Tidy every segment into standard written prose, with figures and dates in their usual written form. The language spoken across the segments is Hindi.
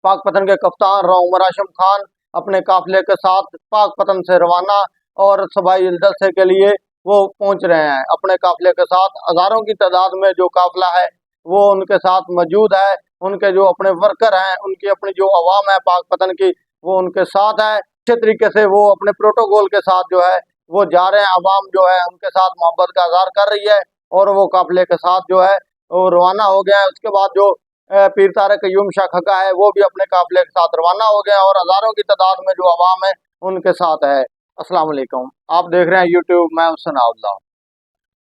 पाक पतन के कप्तान राव उमर हाशिम खान अपने काफिले के साथ पाक पतन से रवाना और सबाई जलसे के लिए वो पहुंच रहे हैं। अपने काफिले के साथ हजारों की तादाद में जो काफिला है वो उनके साथ मौजूद है। उनके जो अपने वर्कर हैं, उनकी अपनी जो आवाम है पाक पतन की, वो उनके साथ है। अच्छे तरीके से वो अपने प्रोटोकॉल के साथ जो है वो जा रहे हैं। आवाम जो है उनके साथ मोहब्बत का इजहार कर रही है और वो काफिले के साथ जो है वो रवाना हो गया है। उसके बाद जो पीर तारिक क़य्यूम शाह खका है वो भी अपने काफिले के साथ रवाना हो गए और हजारों की तादाद में जो आवाम है उनके साथ है। अस्सलाम वालेकुम, आप देख रहे हैं यूट्यूब, मैं हुसैन अब्दुल्ला।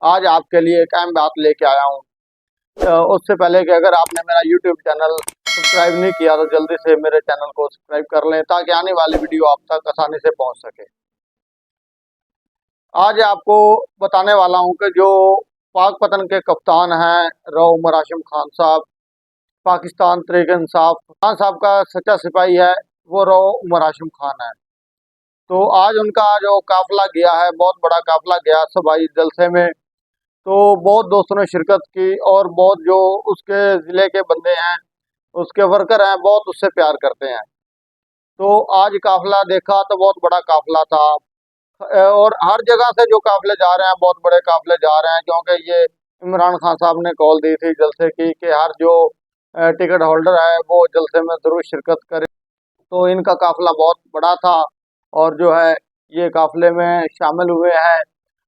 आज आपके लिए एक अहम बात लेके आया हूँ। उससे पहले कि अगर आपने मेरा यूट्यूब चैनल सब्सक्राइब नहीं किया तो जल्दी से मेरे चैनल को सब्सक्राइब कर लें ताकि आने वाली वीडियो आप तक आसानी से पहुंच सके। आज आपको बताने वाला हूं कि जो पाक पतन के कप्तान हैं राव उमर हाशिम खान साहब, पाकिस्तान तहरीक-ए-इंसाफ खान साहब का सच्चा सिपाही है वो राव उमर हाशिम खान है। तो आज उनका जो काफिला गया है, बहुत बड़ा काफिला गया सबाई जलसे में, तो बहुत दोस्तों ने शिरकत की और बहुत जो उसके ज़िले के बंदे हैं, उसके वर्कर हैं, बहुत उससे प्यार करते हैं। तो आज काफिला देखा तो बहुत बड़ा काफिला था और हर जगह से जो काफिले जा रहे हैं, बहुत बड़े काफिले जा रहे हैं, क्योंकि ये इमरान खान साहब ने कॉल दी थी जलसे की कि हर जो टिकट होल्डर है वो जलसे में ज़रूर शिरकत करे। तो इनका काफिला बहुत बड़ा था और जो है ये काफिले में शामिल हुए हैं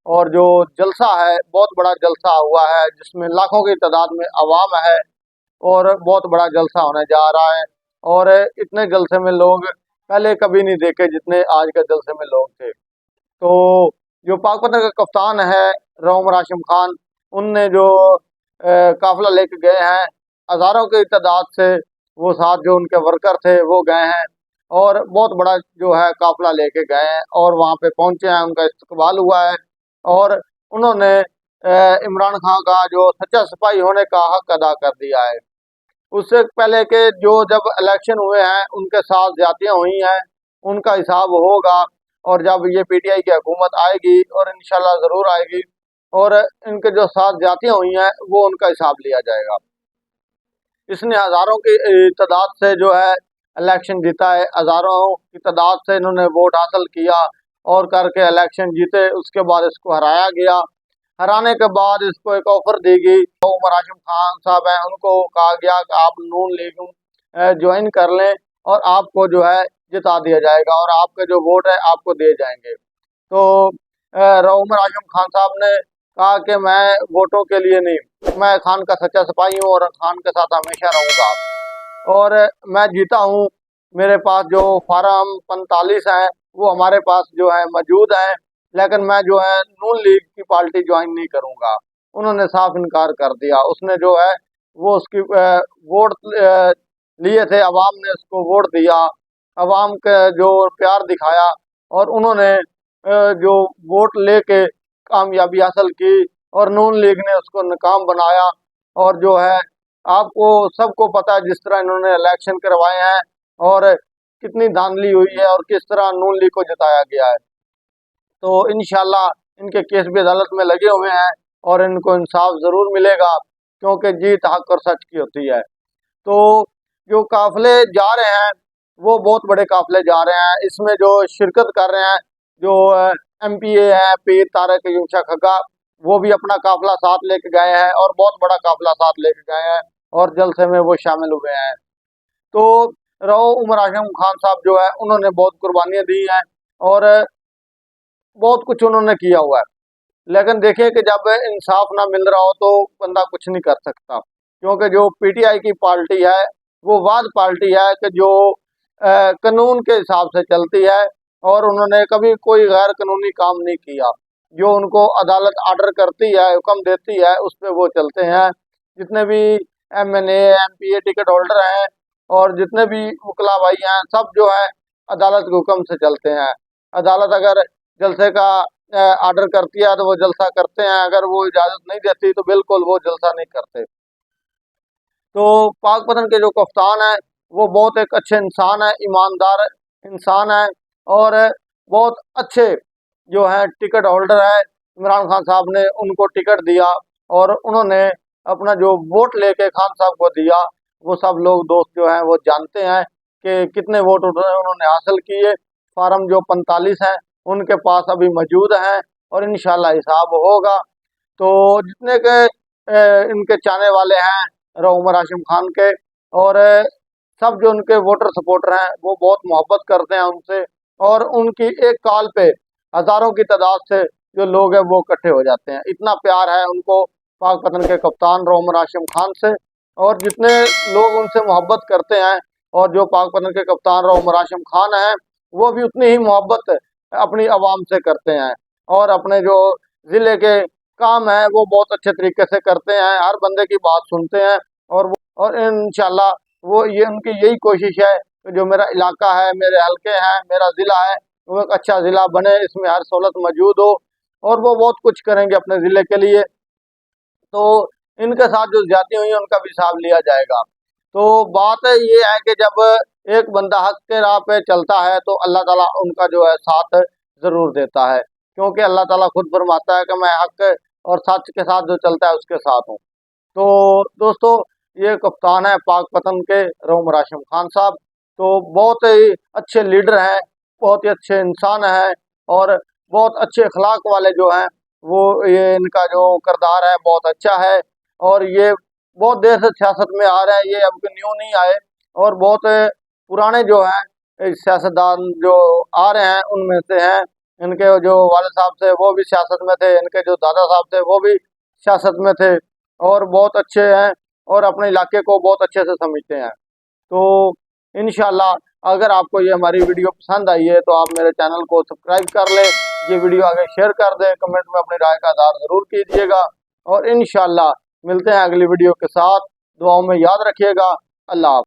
और जो जलसा है बहुत बड़ा जलसा हुआ है जिसमें लाखों की तादाद में आवाम है और बहुत बड़ा जलसा होने जा रहा है। और इतने जलसे में लोग पहले कभी नहीं देखे जितने आज के जलसे में लोग थे। तो जो पाक पतन का कप्तान है राव उमर हाशिम खान, उनने जो काफिला लेके गए हैं, हज़ारों की तादाद से वो साथ जो उनके वर्कर थे वो गए हैं और बहुत बड़ा जो है काफिला लेके गए हैं और वहाँ पे पहुँचे हैं, उनका इस्तकबाल हुआ है और उन्होंने इमरान खान का जो सच्चा सिपाही होने का हक अदा कर दिया है। उससे पहले के जो जब इलेक्शन हुए हैं उनके साथ ज्यादतियाँ हुई हैं, उनका हिसाब होगा और जब ये पीटीआई की हुकूमत आएगी और इंशाल्लाह ज़रूर आएगी और इनके जो साथ ज्यादतियाँ हुई हैं वो उनका हिसाब लिया जाएगा। इसने हज़ारों की तादाद से जो है इलेक्शन जीता है, हज़ारों की तादाद से इन्होंने वोट हासिल किया और करके इलेक्शन जीते। उसके बाद इसको हराया गया। हराने के बाद इसको एक ऑफर दी गई, तो उमर हाशिम खान साहब हैं उनको कहा गया कि आप नून लीग ज्वाइन कर लें और आपको जो है जिता दिया जाएगा और आपके जो वोट है आपको दिए जाएंगे। तो राव उमर हाशिम खान साहब ने कहा कि मैं वोटों के लिए नहीं, मैं खान का सच्चा सिपाही हूँ और खान के साथ हमेशा रहूँगा और मैं जीता हूँ। मेरे पास जो फार्म 45 हैं वो हमारे पास जो है मौजूद हैं, लेकिन मैं जो है नून लीग की पार्टी ज्वाइन नहीं करूँगा। उन्होंने साफ इनकार कर दिया। उसने जो है वो उसकी वोट लिए थे, अवाम ने उसको वोट दिया, अवाम के जो प्यार दिखाया और उन्होंने जो वोट लेके कामयाबी हासिल की और नून लीग ने उसको नाकाम बनाया। और जो है आपको सबको पता है जिस तरह इन्होंने इलेक्शन करवाए हैं और कितनी धांधली हुई है और किस तरह नून लीग को जिताया गया है। तो इंशाल्लाह इनके केस भी अदालत में लगे हुए हैं और इनको इंसाफ ज़रूर मिलेगा, क्योंकि जीत हक और सच की होती है। तो जो काफिले जा रहे हैं वो बहुत बड़े काफिले जा रहे हैं। इसमें जो शिरकत कर रहे हैं जो एमपीए हैं पीर तारिक क़य्यूम शाह खका, वो भी अपना काफिला साथ लेके गए हैं और बहुत बड़ा काफिला साथ लेके गए हैं और जलसे में वो शामिल हुए हैं। तो राव उमर हाशिम खान साहब जो है उन्होंने बहुत कुर्बानियाँ दी हैं और बहुत कुछ उन्होंने किया हुआ है, लेकिन देखिए कि जब इंसाफ ना मिल रहा हो तो बंदा कुछ नहीं कर सकता, क्योंकि जो पीटीआई की पार्टी है वो वाद पार्टी है कि जो कानून के हिसाब से चलती है और उन्होंने कभी कोई गैर कानूनी काम नहीं किया। जो उनको अदालत आर्डर करती है, हुक्म देती है, उस पर वो चलते हैं। जितने भी एमएनए एमपीए टिकट होल्डर हैं और जितने भी वकला भाई हैं सब जो है अदालत के हुक्म से चलते हैं। अदालत अगर जलसे का आर्डर करती है तो वो जलसा करते हैं, अगर वो इजाज़त नहीं देती तो बिल्कुल वो जलसा नहीं करते। तो पाक पतन के जो कप्तान है वो बहुत एक अच्छे इंसान है, ईमानदार इंसान है और बहुत अच्छे जो है टिकट होल्डर है। इमरान खान साहब ने उनको टिकट दिया और उन्होंने अपना जो वोट लेके खान साहब को दिया वो सब लोग दोस्त जो हैं वो जानते हैं कि कितने वोट उन्होंने हासिल किए। फार्म जो 45 हैं उनके पास अभी मौजूद हैं और इंशाल्लाह हिसाब होगा। तो जितने के इनके चाहने वाले हैं रऊ उमर हाशिम खान के, और सब जो उनके वोटर सपोर्टर हैं वो बहुत मोहब्बत करते हैं उनसे, और उनकी एक कॉल पे हज़ारों की तादाद से जो लोग हैं वो इकट्ठे हो जाते हैं। इतना प्यार है उनको पाकपतन के कप्तान रऊ उमर हाशिम खान से, और जितने लोग उनसे मोहब्बत करते हैं और जो पाकपतन के कप्तान रऊ उमर हाशिम खान हैं वो भी उतनी ही मोहब्बत अपनी आवाम से करते हैं, और अपने जो ज़िले के काम है वो बहुत अच्छे तरीके से करते हैं, हर बंदे की बात सुनते हैं। और इंशाल्लाह वो ये उनकी यही कोशिश है कि जो मेरा इलाका है, मेरे हलके हैं, मेरा ज़िला है, वो एक अच्छा ज़िला बने, इसमें हर सहूलत मौजूद हो, और वो बहुत कुछ करेंगे अपने ज़िले के लिए। तो इनके साथ जो ज्यादती हुई है उनका भी हिसाब लिया जाएगा। तो बात ये है कि जब एक बंदा हक के राह पे चलता है तो अल्लाह ताला उनका जो है साथ ज़रूर देता है, क्योंकि अल्लाह ताला खुद फरमाता है कि मैं हक और सच के साथ जो चलता है उसके साथ हूँ। तो दोस्तों, ये कप्तान है पाकपतन के रऊ उमर हाशिम खान साहब। तो बहुत ही अच्छे लीडर हैं, बहुत ही अच्छे इंसान हैं, और बहुत अच्छे अखलाक वाले जो हैं वो, ये इनका जो किरदार है बहुत अच्छा है। और ये बहुत देर से सियासत में आ रहे हैं, ये अब न्यू नहीं आए, और बहुत पुराने जो हैं सियासतदान जो आ रहे हैं उनमें से हैं। इनके जो वाले साहब थे वो भी सियासत में थे, इनके जो दादा साहब थे वो भी सियासत में थे, और बहुत अच्छे हैं और अपने इलाके को बहुत अच्छे से समझते हैं। तो इंशाल्लाह अगर आपको ये हमारी वीडियो पसंद आई है तो आप मेरे चैनल को सब्सक्राइब कर लें, ये वीडियो आगे शेयर कर दें, कमेंट में अपनी राय का इज़हार ज़रूर कीजिएगा, और इंशाल्लाह मिलते हैं अगली वीडियो के साथ। दुआओं में याद रखिएगा। अल्लाह हाफ़िज़।